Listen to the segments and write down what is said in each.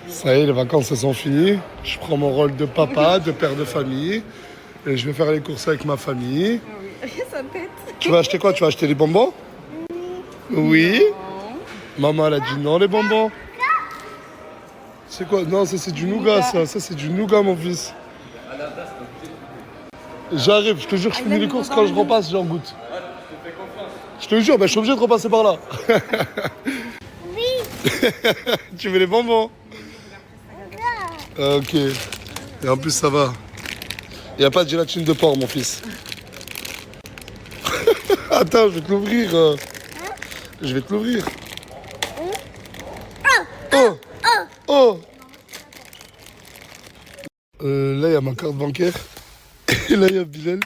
Ça y est, les vacances elles sont finies. Je prends mon rôle de papa, de père de famille. Et je vais faire les courses avec ma famille. Oui, ça me pète. Tu vas acheter quoi? Tu vas acheter des bonbons? Oui. Maman elle a dit non les bonbons. C'est quoi? Non, ça c'est du nougat ça. Ça c'est du nougat mon fils. J'arrive, je te jure, je finis les courses quand je repasse, j'en goûte. Je te jure, je suis obligé de repasser par là. Oui. Tu veux les bonbons? Ok. Et en plus ça va. Il n'y a pas de gélatine de porc mon fils. Attends, je vais te l'ouvrir. Je vais te l'ouvrir. Oh. Oh. Là, il y a ma carte bancaire. Et là, il y a Bilal.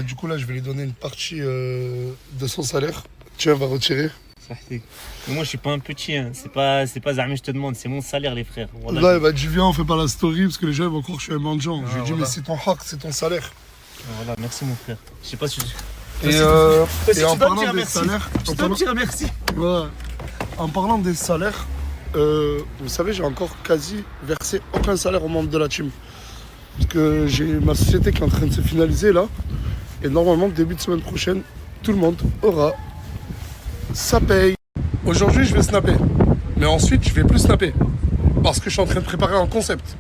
Du coup, là, je vais lui donner une partie de son salaire. Tiens, va retirer. Mais moi, je suis pas un petit. Hein. C'est pas Zahmi, je te demande. C'est mon salaire, les frères. Voilà. Là, il m'a dit, viens, on fait pas la story parce que les gens vont croire que je suis un mendiant. Je lui ai dit, mais c'est ton haq, c'est ton salaire. Voilà, merci, mon frère. Je sais pas si je... Et en parlant des salaires... Je dois me dire merci. Ouais. En parlant des salaires, vous savez, j'ai encore quasi versé aucun salaire aux membres de la team. Parce que j'ai ma société qui est en train de se finaliser là. Et normalement, début de semaine prochaine, tout le monde aura sa paye. Aujourd'hui, je vais snapper. Mais ensuite, je vais plus snapper. Parce que je suis en train de préparer un concept.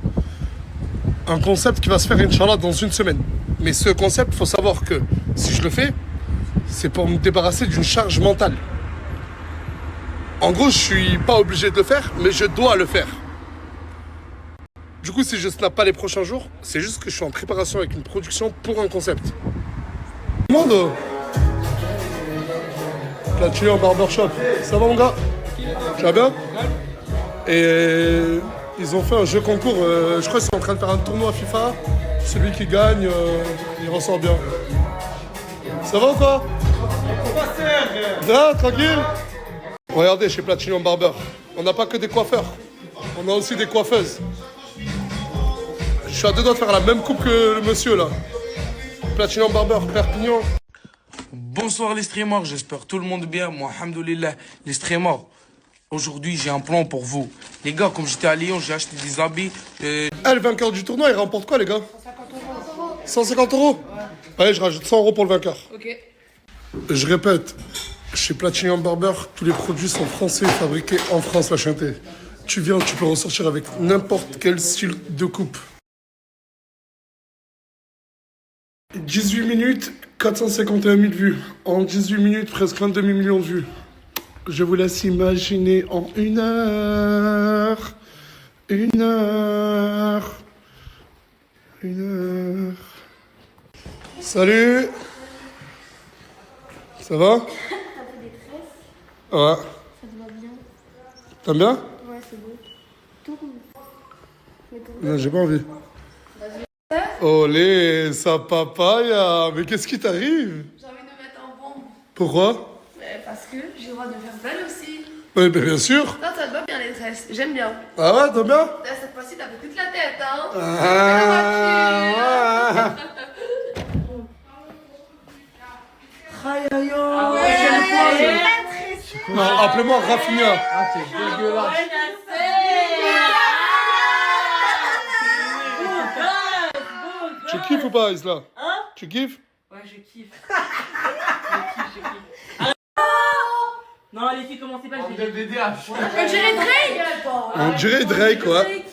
Un concept qui va se faire, Inch'Allah, dans une semaine. Mais ce concept, il faut savoir que si je le fais, c'est pour me débarrasser d'une charge mentale. En gros, je suis pas obligé de le faire, mais je dois le faire. Du coup, si je snap pas les prochains jours, c'est juste que je suis en préparation avec une production pour un concept. Monde là, tu es en barbershop. Ça va mon gars? Tu vas bien? Et ils ont fait un jeu concours. Je crois qu'ils sont en train de faire un tournoi FIFA. Celui qui gagne, il ressort bien. Ça va ou quoi? Bien, tranquille? Regardez, chez Platinum Barber, on n'a pas que des coiffeurs. On a aussi des coiffeuses. Je suis à deux doigts de faire la même coupe que le monsieur là. Platinum Barber, Perpignan. Bonsoir les streamers, j'espère tout le monde bien. Moi, alhamdoulilah, les streamers. Aujourd'hui, j'ai un plan pour vous. Les gars, comme j'étais à Lyon, j'ai acheté des habits. Le vainqueur du tournoi, il remporte quoi les gars? 150 euros. Allez, je rajoute 100 euros pour le vainqueur. Ok. Je répète, chez Platinum Barber, tous les produits sont français, fabriqués en France, la chanté. Tu viens, tu peux ressortir avec n'importe quel style de coupe. 18 minutes, 451 000 vues. En 18 minutes, presque un demi-million de vues. Je vous laisse imaginer en une heure. Une heure. Une heure. Salut. Ça va? T'as fait des tresses, Ouais. ça te va bien. T'aimes bien? Ouais, c'est beau. Tourne. Mais tourne. Non, j'ai pas envie. Olé, sa papaya. Mais qu'est-ce qui t'arrive? J'ai envie de me mettre en bombe. Pourquoi? Parce que j'ai le droit de faire belle aussi. Oui, mais bien sûr. Toi, ça te va bien les tresses. J'aime bien. Ah ouais, t'aimes bien? Là, cette fois-ci, t'as fait toute la tête, hein. Ah, non, appelez-moi Rafinha. Ah, t'es dégueulasse. Tu kiffes ou pas, Isla? Hein? Tu kiffes? Ouais, je kiffe. Non, les filles, commencez pas, je vais On dirait Drake. On dirait Drake, ouais.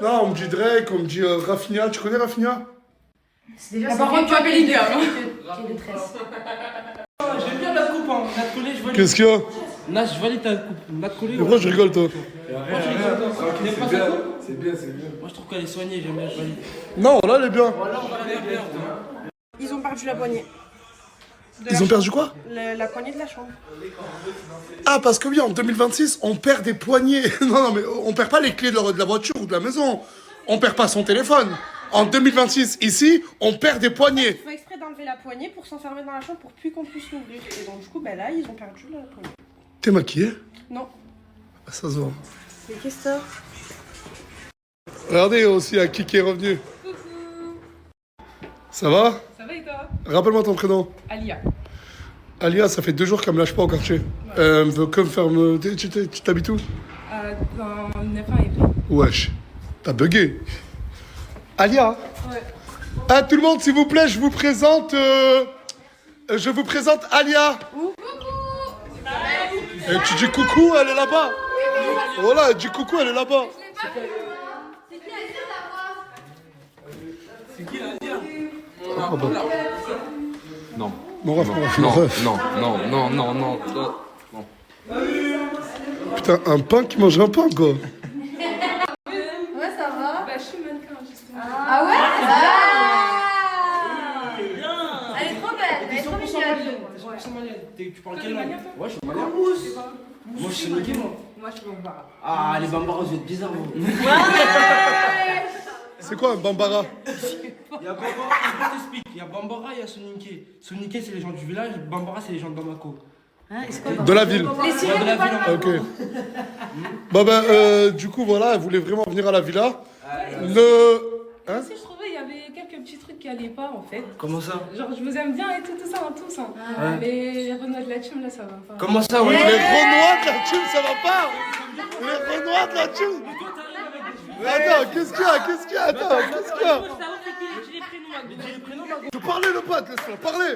Non, on me dit Drake, on me dit Rafinha. Tu connais Rafinha? C'est déjà par contre, tu appelles l'idée, hein. J'ai des tresses. J'aime bien la coupe, hein. Nat Collé, je valide. Qu'est-ce qu'il y a? Nat, je valide ta coupe. Nat Collé. Et pourquoi je rigole, toi? C'est bien, c'est bien. Moi, je trouve qu'elle est soignée, j'aime bien, je valide. Non, là, elle est bien. Ils ont perdu la poignée. Ils ont perdu quoi? La poignée de la chambre. Ah, parce que oui, en 2026, on perd des poignées. Non, non, mais on perd pas les clés de la voiture ou de la maison. On perd pas son téléphone. En 2026, ici, on perd des poignées. Il faut exprès d'enlever la poignée pour s'enfermer dans la chambre pour plus qu'on puisse l'ouvrir. Et donc, du coup, là, ils ont perdu la poignée. T'es maquillée? Non. Ah, ça se voit. Mais qu'est-ce que ça? Regardez aussi à qui est revenu. Ça va? Ça va et toi? Rappelle-moi ton prénom. Alia. Alia, ça fait 2 jours qu'elle me lâche pas au quartier. Elle veut que me faire me... Tu t'habites où? dans 9 ans et demi. Wesh, t'as bugué. Alia. Ouais. Ah, tout le monde, s'il vous plaît, je vous présente Alia. Et tu dis coucou, elle est là-bas. Voilà, elle dit coucou, elle est là-bas. C'est qui Alia? Ah, bah. Non. Mon ref, Non. Putain, un pain qui mange un pain, quoi. Ouais, ça va. Bah, je suis mannequin, justement. Ah ouais? Elle est trop belle, elle est trop mignonne. Tu parles quelle langue? Ouais, je suis malien. Moi, je suis Moi, malien. moi, je suis Bambara. Ah, les Bambaras, vous êtes bizarres, vous. C'est quoi un bambara? Il y a Bambara, je t'explique. Il y a Bambara, il y a Soninké. Soninké, c'est les gens du village. Bambara, c'est les gens de Bamako. De la ville. Les Syriens de la de pas ville, Ok. Bah du coup, voilà, elle voulait vraiment venir à la villa. Le... Hein? Aussi, je trouvais il y avait quelques petits trucs qui allaient pas, en fait. Comment ça? Genre, je vous aime bien et tout ça, en tous. Hein. Mais les Renois de la team, là, ça va pas. Comment ça, ouais? Les Renois de la team, ça va pas. Les Renois de la team. Attends, qu'est-ce qu'il y a? Attends, qu'est-ce qu'il y a? Tu parlais le pote, laisse-moi parler.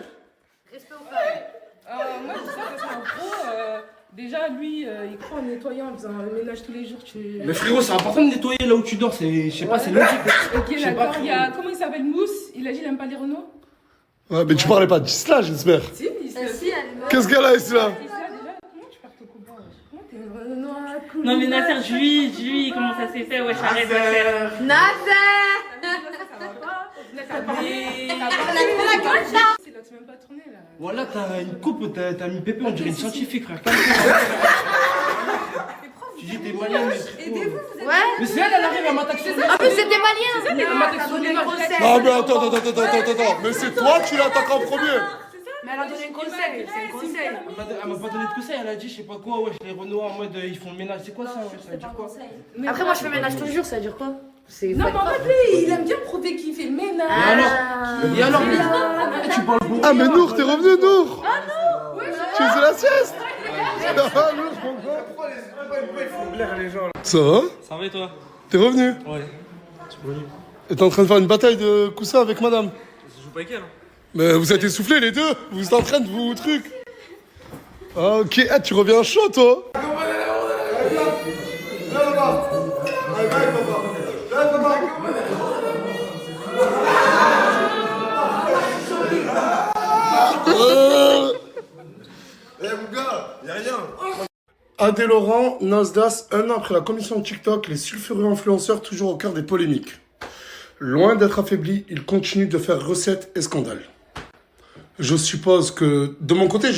Moi, je dis ça parce qu'en gros, déjà, lui, il croit en nettoyant, en faisant le ménage tous les jours. Mais frérot, c'est important de nettoyer là où tu dors. C'est, je sais pas, c'est logique. Ok, d'accord. Il y a, comment il s'appelle, Mousse. Il a dit qu'il aime pas les Renois. Ouais, mais tu parlais pas d'Isla, j'espère. Si, il se Si, elle est morte. Qu'est-ce qu'elle a, Isla? Comment tu perds ton copain? Comment t'es Renoir cool? Non mais Nasser, dis-lui comment ça s'est fait, wesh, arrête Nasser. C'est là, tu m'as même pas tourné là. Voilà, t'as une coupe, t'as mis pépé, on dirait une scientifique, frère. Tu dis t'es malien, mais. Aidez-vous, vous êtes. Ouais. Mais c'est elle, elle arrive à m'attaquer sur En plus, c'était malien. Elle m'attaque sur le ménage. Ah, mais attends. Mais c'est toi qui l'attaques en premier. Mais elle a donné un conseil. C'est un conseil. Elle m'a pas donné de conseils, elle a dit, je sais pas quoi, wesh, les Renois en mode ils font le ménage. C'est quoi ça, wesh, ça veut dire quoi? Après, moi, je fais ménage tous les jours, ça veut dire quoi? Non, mais en fait, lui, il aime bien prouver qu'il fait le ménage. Et alors tu parles beaucoup. Ah, mais Nour, t'es revenu, Nour. Ah non. Tu faisais la sieste. Ah, Nour, ça va? Ça va et toi? T'es revenu? Ouais. Et t'es en train de faire une bataille de coussins avec madame? Je joue pas avec elle. Mais vous êtes essoufflés les deux. Vous êtes en train de vous truc. Ah, ok. Ah, tu reviens chaud, toi? Eh mon gars, y'a rien. Adé Laurent, Nasdaq, un an après la commission de TikTok, les sulfureux influenceurs toujours au cœur des polémiques. Loin d'être affaiblis, ils continuent de faire recettes et scandales. Je suppose que, de mon côté,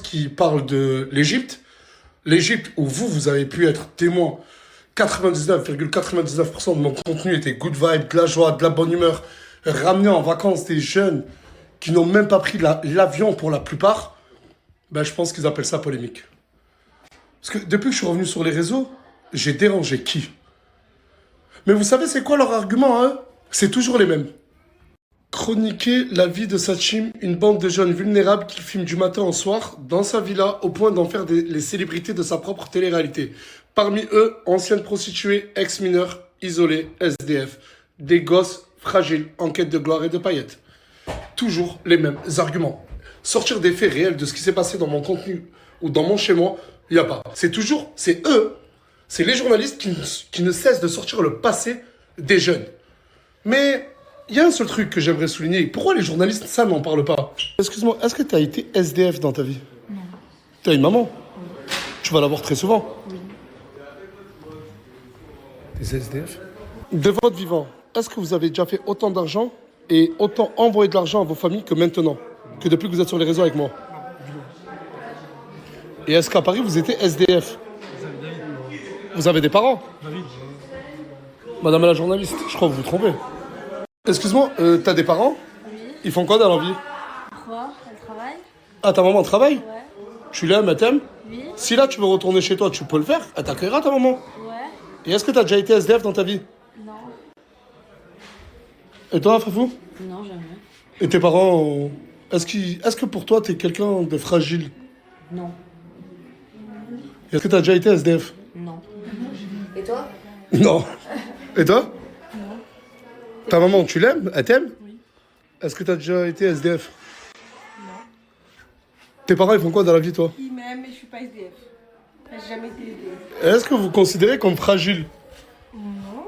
qu'ils parlent de l'Égypte. L'Égypte où vous avez pu être témoin. 99,99% de mon contenu était good vibe, de la joie, de la bonne humeur. Ramener en vacances des jeunes qui n'ont même pas pris l'avion pour la plupart. Ben, je pense qu'ils appellent ça polémique. Parce que depuis que je suis revenu sur les réseaux, j'ai dérangé qui? Mais vous savez c'est quoi leur argument, hein? C'est toujours les mêmes. Chroniquer la vie de Sachin, une bande de jeunes vulnérables qu'il filme du matin au soir dans sa villa au point d'en faire les célébrités de sa propre télé-réalité. Parmi eux, anciennes prostituées, ex-mineurs, isolés, SDF, des gosses fragiles en quête de gloire et de paillettes. Toujours les mêmes arguments. Sortir des faits réels de ce qui s'est passé dans mon contenu ou dans mon chez-moi, il n'y a pas. C'est eux, c'est les journalistes qui ne cessent de sortir le passé des jeunes. Mais il y a un seul truc que j'aimerais souligner. Pourquoi les journalistes, ça, n'en parlent pas? Excuse-moi, est-ce que tu as été SDF dans ta vie? Non. Tu as une maman? Tu vas la voir très souvent? Oui. Des SDF? De votre vivant, est-ce que vous avez déjà fait autant d'argent et autant envoyé de l'argent à vos familles que maintenant? Que depuis que vous êtes sur les réseaux avec moi? Et est-ce qu'à Paris, vous étiez SDF? Vous avez des parents? Madame la journaliste, je crois que vous vous trompez. Excuse-moi, t'as des parents? Oui. Ils font quoi dans la vie? Quoi? Elle travaille? Ah, ta maman travaille? Ouais. Tu l'aimes, elle t'aime? Oui. Si là, tu veux retourner chez toi, tu peux le faire? Elle t'accueillera, ta maman? Ouais. Et est-ce que t'as déjà été SDF dans ta vie? Non. Et toi, Frafou? Non, jamais. Et tes parents, est-ce que pour toi, t'es quelqu'un de fragile? Non. Est-ce que t'as déjà été SDF? Non. Et toi? Non. Et toi? Non. Ta maman, tu l'aimes? Elle t'aime? Oui. Est-ce que t'as déjà été SDF? Non. Tes parents, ils font quoi dans la vie, toi? Il m'aime, mais je suis pas SDF. Enfin, j'ai jamais été SDF. Est-ce que vous considérez comme fragile? Non.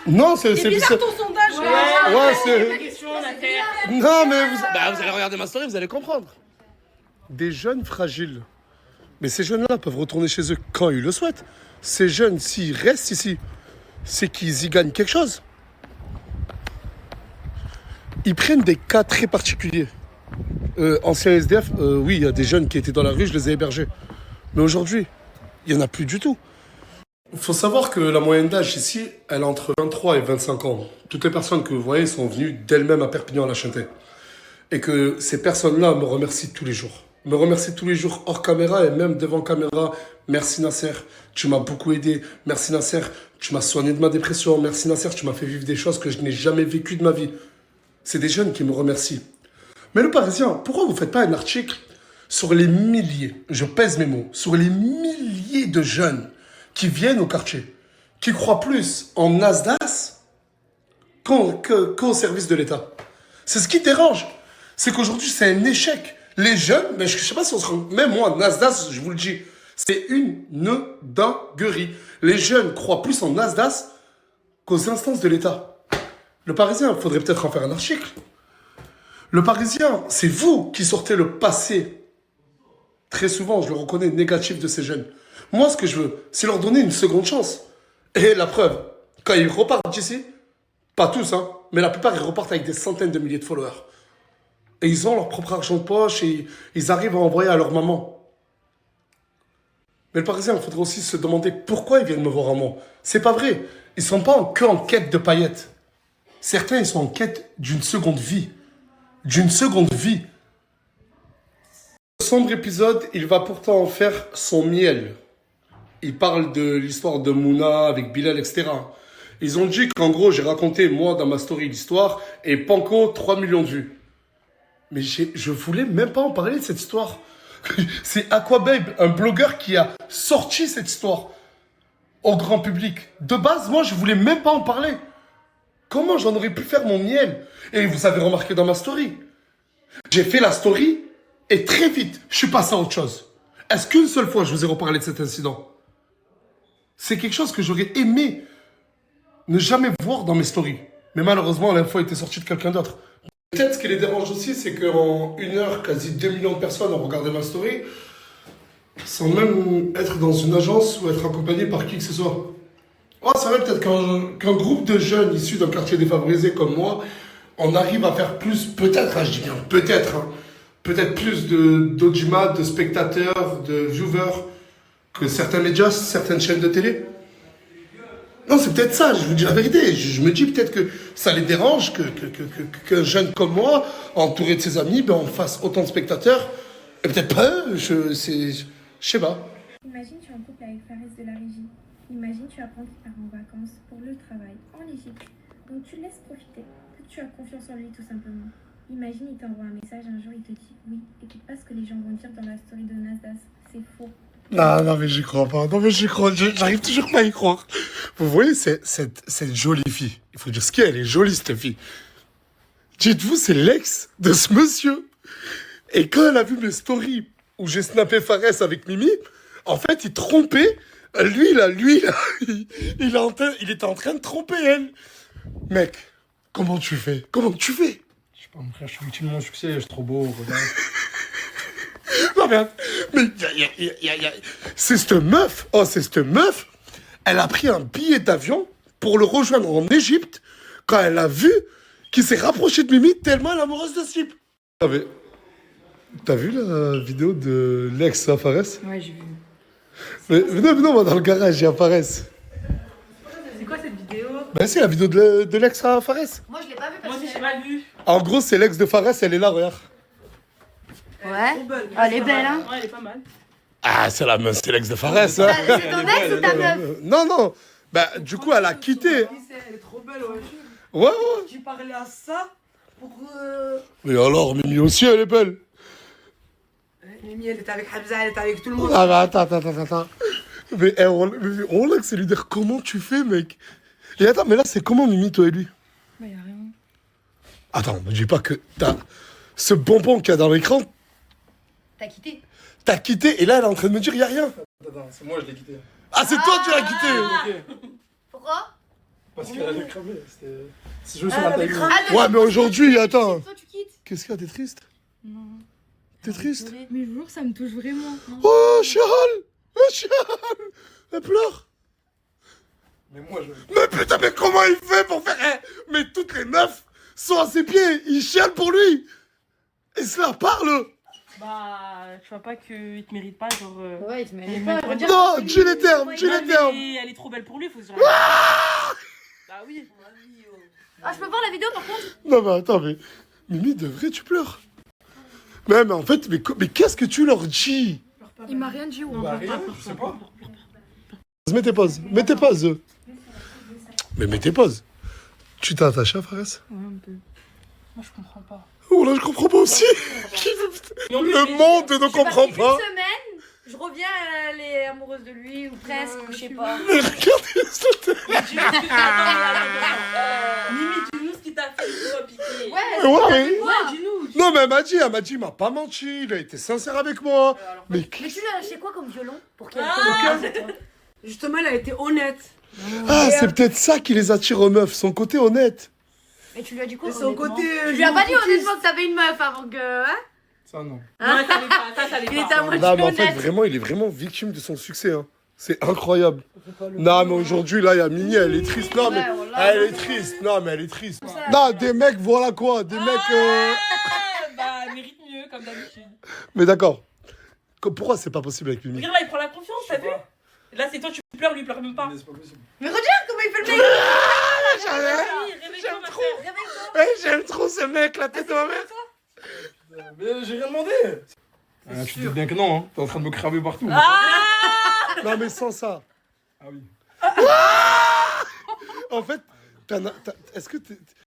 Non, c'est... C'est bizarre ton sondage. Ouais, c'est... Question, la terre. Non, mais vous allez regarder ma story, vous allez comprendre. Des jeunes fragiles. Mais ces jeunes-là peuvent retourner chez eux quand ils le souhaitent. Ces jeunes, s'ils restent ici, c'est qu'ils y gagnent quelque chose. Ils prennent des cas très particuliers. Anciens SDF, oui, il y a des jeunes qui étaient dans la rue, je les ai hébergés. Mais aujourd'hui, il n'y en a plus du tout. Il faut savoir que la moyenne d'âge ici, elle est entre 23 et 25 ans. Toutes les personnes que vous voyez sont venues d'elles-mêmes à Perpignan-la-Châtaie. Et que ces personnes-là me remercient tous les jours. Me remercient tous les jours hors caméra et même devant caméra. Merci Nasser, tu m'as beaucoup aidé. Merci Nasser, tu m'as soigné de ma dépression. Merci Nasser, tu m'as fait vivre des choses que je n'ai jamais vécues de ma vie. C'est des jeunes qui me remercient. Mais le Parisien, pourquoi vous ne faites pas un article sur les milliers, je pèse mes mots, sur les milliers de jeunes qui viennent au quartier, qui croient plus en Nasdaq qu'au service de l'État. C'est ce qui dérange. C'est qu'aujourd'hui, c'est un échec. Les jeunes, mais je ne sais pas si on se rend... Même moi, Nasdaq, je vous le dis, c'est une dinguerie. Les jeunes croient plus en Nasdaq qu'aux instances de l'État. Le Parisien, il faudrait peut-être en faire un article. Le Parisien, c'est vous qui sortez le passé, très souvent, je le reconnais, négatif de ces jeunes. Moi, ce que je veux, c'est leur donner une seconde chance. Et la preuve, quand ils repartent d'ici, pas tous, hein, mais la plupart, ils repartent avec des centaines de milliers de followers. Et ils ont leur propre argent de poche et ils arrivent à envoyer à leur maman. Mais le Parisien, il faudrait aussi se demander pourquoi ils viennent me voir à moi. C'est pas vrai. Ils sont pas que en quête de paillettes. Certains, ils sont en quête d'une seconde vie. D'une seconde vie. Ce sombre épisode, il va pourtant en faire son miel. Il parle de l'histoire de Mouna avec Bilal, etc. Ils ont dit qu'en gros, j'ai raconté, moi, dans ma story, l'histoire, et Panko, 3 millions de vues. Mais je voulais même pas en parler de cette histoire. C'est Aquababe, un blogueur qui a sorti cette histoire au grand public. De base, moi, je voulais même pas en parler. Comment j'en aurais pu faire mon miel? Et vous avez remarqué dans ma story. J'ai fait la story et très vite, je suis passé à autre chose. Est-ce qu'une seule fois, je vous ai reparlé de cet incident? C'est quelque chose que j'aurais aimé ne jamais voir dans mes stories. Mais malheureusement, l'info était sortie de quelqu'un d'autre. Peut-être ce qui les dérange aussi, c'est qu'en 1 heure, quasi 2 millions de personnes ont regardé ma story sans même être dans une agence ou être accompagné par qui que ce soit. Oh, c'est vrai peut-être qu'un groupe de jeunes issus d'un quartier défavorisé comme moi, on arrive à faire plus, peut-être, hein, je dis bien peut-être, hein, peut-être plus d'audimat, de spectateurs, de viewers que certains médias, certaines chaînes de télé. Non, c'est peut-être ça, je vous dis la vérité. Je me dis peut-être que ça les dérange qu'un jeune comme moi, entouré de ses amis, ben, on fasse autant de spectateurs. Et peut-être pas eux, je sais pas. Imagine tu es en couple avec Fares de la régie. Imagine tu apprends qu'il part en vacances pour le travail en Égypte. Donc tu le laisses profiter. Tu as confiance en lui tout simplement. Imagine il t'envoie un message un jour, il te dit oui, écoute pas ce que les gens vont dire dans la story de Nasdaq. C'est faux. Non, mais j'y crois pas. Non, mais j'y crois. J'arrive toujours pas à y croire. Vous voyez, cette jolie fille. Il faut dire ce qu'elle est jolie, cette fille. Dites-vous, c'est l'ex de ce monsieur. Et quand elle a vu mes stories où j'ai snappé Fares avec Mimi, en fait, il trompait. Lui, il était en train de tromper elle. Mec, comment tu fais? Comment tu fais? Je sais pas, mon frère, je suis victime de mon succès, je suis trop beau, regarde. Non, mais c'est cette meuf. Oh, c'est cette meuf. Elle a pris un billet d'avion pour le rejoindre en Égypte quand elle a vu qu'il s'est rapproché de Mimi tellement elle est amoureuse de ce type. T'as vu la vidéo de l'ex à Fares? Ouais, j'ai vu. Mais non, moi dans le garage, il y a Fares. C'est quoi cette vidéo? Ben c'est la vidéo de l'ex à Fares. Moi je l'ai pas vu parce Moi que aussi, j'ai pas vu. En gros, c'est l'ex de Fares, elle est là, regarde. Ouais. Elle est belle hein. Ouais, elle est pas mal. Ah, c'est la meuf, c'est l'ex de Fares. Hein. C'est ton ex ou ta meuf? Non. Bah, du coup, elle a quitté. Elle est trop belle, ouais. Ouais. Tu parlais à ça pour. Mais alors, Mimi aussi, elle est belle. Mimi, elle était avec Hamza, elle était avec tout le monde. Ah bah attends. Mais Rolex, c'est lui dire comment tu fais, mec. Et attends, mais là, c'est comment Mimi, toi et lui? Bah, y'a rien. Attends, me dis pas que t'as ce bonbon qu'il y a dans l'écran, T'as quitté. t'as quitté, et là, elle est en train de me dire, y a rien. Attends, c'est moi, je l'ai quitté. Ah, c'est toi qui l'as quitté. Ok. Pourquoi? Parce qu'elle avait cramé. C'est joué sur la taille. Ouais, mais aujourd'hui, attends. Toi, tu quittes. Qu'est-ce qu'il y a, t'es triste? Non. T'es triste? Mais je vous jure, ça me touche vraiment. Oh, Charles! Oh, Charles! Elle pleure. Mais moi, je. Mais putain, mais comment il fait pour faire... Mais toutes les meufs sont à ses pieds, ils chialent pour lui. Et cela parle. Bah, tu vois pas qu'il te mérite pas, genre. Ouais, il te elle est mérite pas. même pas- Regarde. Non, dis les termes, dis les termes. Elle est trop belle pour lui, faut se dire. Bah oui. Ah, je peux voir la vidéo par contre? Non, mais attends, mais... Mimi, de vrai, tu pleures. Mais en fait, mais qu'est-ce que tu leur dis? Il m'a rien dit, ouais. Bah, rien, je sais pas. Mettez pause, mettez pause. Mais mettez pause. Tu t'es attaché à Fares? Ouais, un peu. Moi, je comprends pas. Oh là, je comprends pas aussi. Le monde ne comprend pas. Une semaine, je reviens, elle est amoureuse de lui, ou presque, ou je sais pas. Mais regardez cette tête. Mimi, dis-nous ce qui t'a fait, il doit piquer. Ouais, Ouais. Dis-nous. Non, mais elle m'a dit, il m'a pas menti, il a été sincère avec moi. Mais Mais tu lui as acheté quoi comme violon? Pour qu'elle Justement, elle a été honnête. ah, c'est peut-être ça qui les attire aux meufs, son côté honnête. Et tu lui as dit quoi? Et son honnêtement? côté. Tu lui as pas dit honnêtement que t'avais une meuf avant que. Hein? Ça, non. Non, ça savait pas. Ça savait Il était pas. à moitié Non, mais en fait, honnête. vraiment, il est vraiment victime de son succès. Hein. C'est incroyable. Non, mais aujourd'hui, là, il y a Mini, elle est triste. Non, mais elle est triste. Non, mais elle est triste. Non, des mecs, voilà quoi. Des mecs. Bah, elle mérite mieux, comme d'habitude. Mais d'accord. Pourquoi c'est pas possible avec Mimi? Regarde là, il prend la confiance, t'as vu? Là, c'est toi, tu pleures, lui, il pleure même pas. Mais c'est pas possible. Mais regarde comment il fait le mec! Réveille-toi, ma trop. frère. J'aime trop ce mec, la tête de ma mère. Mais j'ai rien demandé. Ah, tu te dis bien que non, hein. T'es en train de me cramer partout. Non, mais sans ça. Ah oui. En fait, est-ce que